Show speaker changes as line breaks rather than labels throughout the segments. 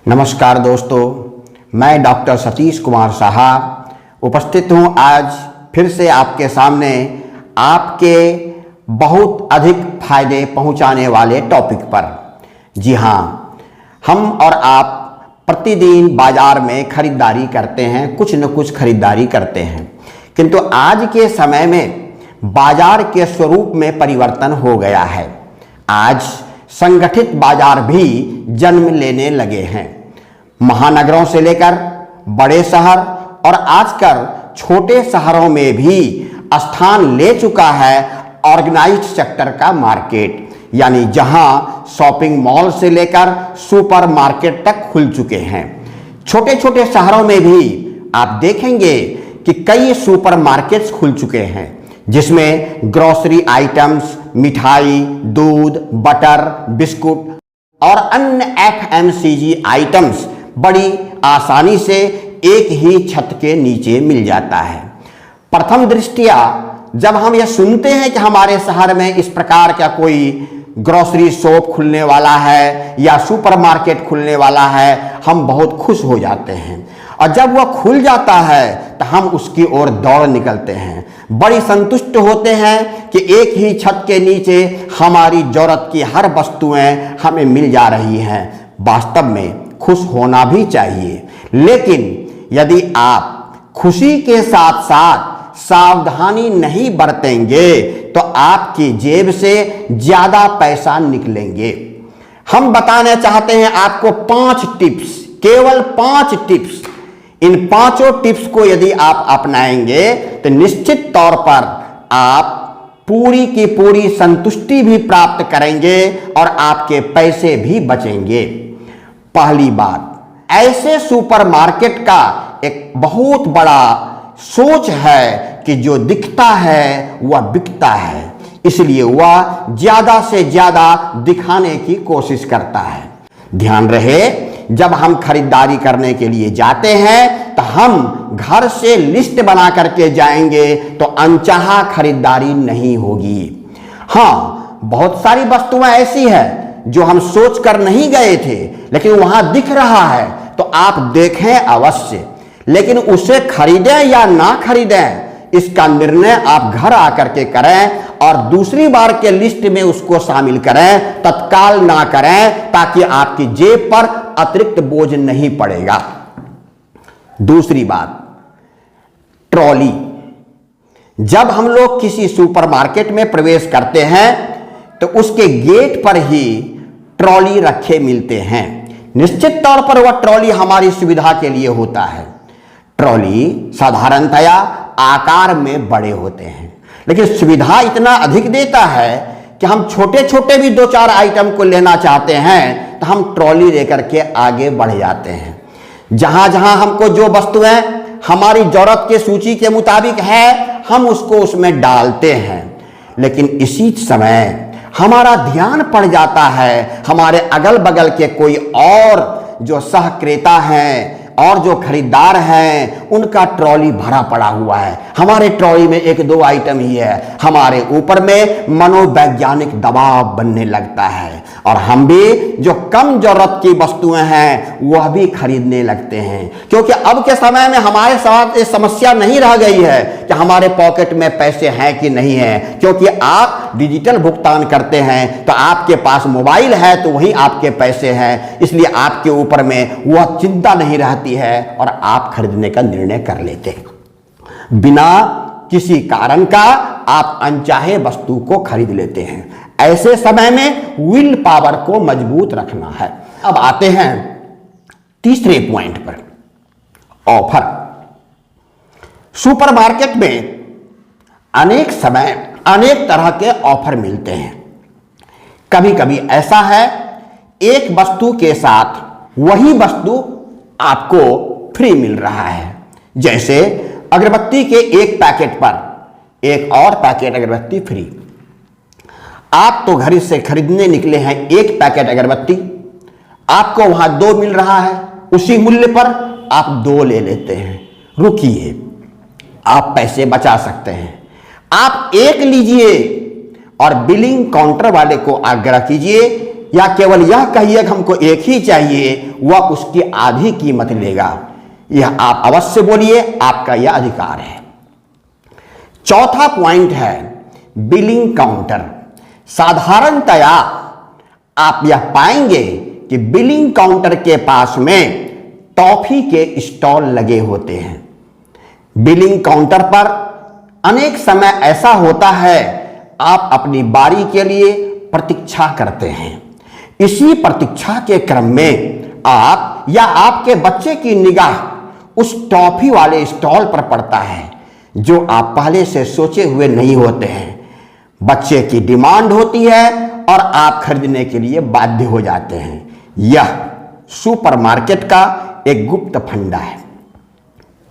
नमस्कार दोस्तों, मैं डॉक्टर सतीश कुमार साहा उपस्थित हूँ आज फिर से आपके सामने आपके बहुत अधिक फायदे पहुँचाने वाले टॉपिक पर। जी हाँ, हम और आप प्रतिदिन बाज़ार में खरीदारी करते हैं, कुछ न कुछ खरीदारी करते हैं, किंतु आज के समय में बाज़ार के स्वरूप में परिवर्तन हो गया है। आज संगठित बाजार भी जन्म लेने लगे हैं। महानगरों से लेकर बड़े शहर और आजकल छोटे शहरों में भी स्थान ले चुका है ऑर्गेनाइज्ड सेक्टर का मार्केट, यानी जहां शॉपिंग मॉल से लेकर सुपर मार्केट तक खुल चुके हैं। छोटे छोटे शहरों में भी आप देखेंगे कि कई सुपर मार्केट्स खुल चुके हैं, जिसमें ग्रोसरी आइटम्स, मिठाई, दूध, बटर, बिस्कुट और अन्य FMCG आइटम्स बड़ी आसानी से एक ही छत के नीचे मिल जाता है। प्रथम दृष्टया जब हम यह सुनते हैं कि हमारे शहर में इस प्रकार का कोई ग्रोसरी शॉप खुलने वाला है या सुपरमार्केट खुलने वाला है, हम बहुत खुश हो जाते हैं और जब वह खुल जाता है तो हम उसकी ओर दौड़ निकलते हैं। बड़ी संतुष्ट होते हैं कि एक ही छत के नीचे हमारी जरूरत की हर वस्तुएं हमें मिल जा रही हैं। वास्तव में खुश होना भी चाहिए, लेकिन यदि आप खुशी के साथ साथ सावधानी नहीं बरतेंगे तो आपकी जेब से ज्यादा पैसा निकलेंगे। हम बताना चाहते हैं आपको 5 टिप्स, केवल 5 टिप्स। इन 5 टिप्स को यदि आप अपनाएंगे तो निश्चित तौर पर आप पूरी की पूरी संतुष्टि भी प्राप्त करेंगे और आपके पैसे भी बचेंगे। पहली बात, ऐसे सुपरमार्केट का एक बहुत बड़ा सोच है कि जो दिखता है वह बिकता है, इसलिए वह ज्यादा से ज्यादा दिखाने की कोशिश करता है। ध्यान रहे, जब हम खरीदारी करने के लिए जाते हैं तो हम घर से लिस्ट बना करके जाएंगे तो अनचाहा खरीदारी नहीं होगी। हाँ, बहुत सारी वस्तुएं ऐसी है जो हम सोच कर नहीं गए थे, लेकिन वहां दिख रहा है तो आप देखें अवश्य, लेकिन उसे खरीदें या ना खरीदें इसका निर्णय आप घर आकर के करें और दूसरी बार के लिस्ट में उसको शामिल करें, तत्काल ना करें, ताकि आपकी जेब पर अतिरिक्त बोझ नहीं पड़ेगा। दूसरी बात, ट्रॉली। जब हम लोग किसी सुपरमार्केट में प्रवेश करते हैं तो उसके गेट पर ही ट्रॉली रखे मिलते हैं। निश्चित तौर पर वह ट्रॉली हमारी सुविधा के लिए होता है। ट्रॉली साधारणतया आकार में बड़े होते हैं, लेकिन सुविधा इतना अधिक देता है कि हम छोटे छोटे भी 2-4 आइटम को लेना चाहते हैं तो हम ट्रॉली लेकर के आगे बढ़ जाते हैं। जहां जहां हमको जो वस्तुएं हमारी जरूरत के सूची के मुताबिक है, हम उसको उसमें डालते हैं, लेकिन इसी समय हमारा ध्यान पड़ जाता है हमारे अगल बगल के कोई और जो सहक्रेता हैं और जो खरीदार हैं उनका ट्रॉली भरा पड़ा हुआ है, हमारे ट्रॉली में 1-2 आइटम ही है। हमारे ऊपर में मनोवैज्ञानिक दबाव बनने लगता है और हम भी जो कम जरूरत की वस्तुएं हैं वह भी खरीदने लगते हैं, क्योंकि अब के समय में हमारे साथ ये समस्या नहीं रह गई है कि हमारे पॉकेट में पैसे हैं कि नहीं है, क्योंकि आप डिजिटल भुगतान करते हैं तो आपके पास मोबाइल है तो वही आपके पैसे हैं, इसलिए आपके ऊपर में वह चिंता नहीं रहती है और आप खरीदने का निर्णय कर लेते हैं। बिना किसी कारण का आप अनचाहे वस्तु को खरीद लेते हैं। ऐसे समय में विल पावर को मजबूत रखना है। अब आते हैं तीसरे पॉइंट पर, ऑफर। सुपरमार्केट में अनेक समय अनेक तरह के ऑफर मिलते हैं। कभी कभी ऐसा है एक वस्तु के साथ वही वस्तु आपको फ्री मिल रहा है, जैसे अगरबत्ती के एक पैकेट पर एक और पैकेट अगरबत्ती फ्री। आप तो घर से खरीदने निकले हैं एक पैकेट अगरबत्ती, आपको वहां 2 मिल रहा है, उसी मूल्य पर आप 2 ले लेते हैं। रुकिए, आप पैसे बचा सकते हैं। आप एक लीजिए और बिलिंग काउंटर वाले को आग्रह कीजिए या केवल यह कहिए कि हमको एक ही चाहिए, वह उसकी आधी कीमत लेगा। यह आप अवश्य बोलिए, आपका यह अधिकार है। चौथा पॉइंट है बिलिंग काउंटर। साधारणतया आप यह पाएंगे कि बिलिंग काउंटर के पास में टॉफी के स्टॉल लगे होते हैं। बिलिंग काउंटर पर अनेक समय ऐसा होता है, आप अपनी बारी के लिए प्रतीक्षा करते हैं। इसी प्रतीक्षा के क्रम में आप या आपके बच्चे की निगाह उस टॉफी वाले स्टॉल पर पड़ता है जो आप पहले से सोचे हुए नहीं होते हैं। बच्चे की डिमांड होती है और आप खरीदने के लिए बाध्य हो जाते हैं। यह सुपरमार्केट का एक गुप्त फंडा है।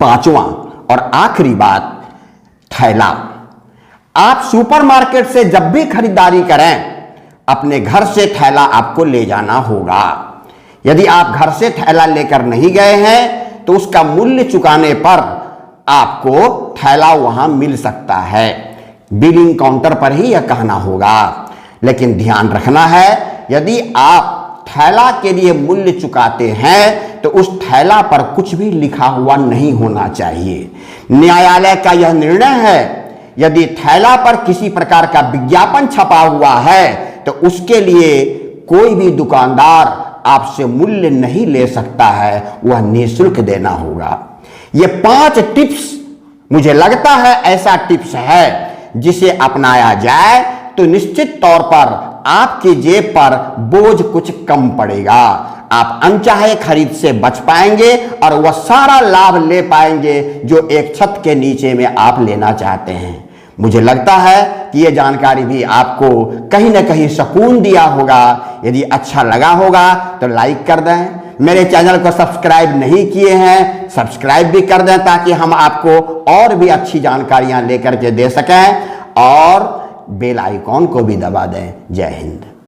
पांचवा और आखिरी बात, थैला। आप सुपरमार्केट से जब भी खरीदारी करें, अपने घर से थैला आपको ले जाना होगा। यदि आप घर से थैला लेकर नहीं गए हैं तो उसका मूल्य चुकाने पर आपको थैला वहां मिल सकता है। बिलिंग काउंटर पर ही यह कहना होगा। लेकिन ध्यान रखना है, यदि आप थैला के लिए मूल्य चुकाते हैं तो उस थैला पर कुछ भी लिखा हुआ नहीं होना चाहिए। न्यायालय का यह निर्णय है, यदि थैला पर किसी प्रकार का विज्ञापन छपा हुआ है तो उसके लिए कोई भी दुकानदार आपसे मूल्य नहीं ले सकता है, वह निःशुल्क देना होगा। ये 5 टिप्स मुझे लगता है ऐसा टिप्स है जिसे अपनाया जाए तो निश्चित तौर पर आपकी जेब पर बोझ कुछ कम पड़ेगा। आप अनचाहे खरीद से बच पाएंगे और वह सारा लाभ ले पाएंगे जो एक छत के नीचे में आप लेना चाहते हैं। मुझे लगता है कि यह जानकारी भी आपको कहीं ना कहीं सुकून दिया होगा। यदि अच्छा लगा होगा तो लाइक कर दें। मेरे चैनल को सब्सक्राइब नहीं किए हैं, सब्सक्राइब भी कर दें ताकि हम आपको और भी अच्छी जानकारियां लेकर के दे सकें, और बेल आइकॉन को भी दबा दें। जय हिंद।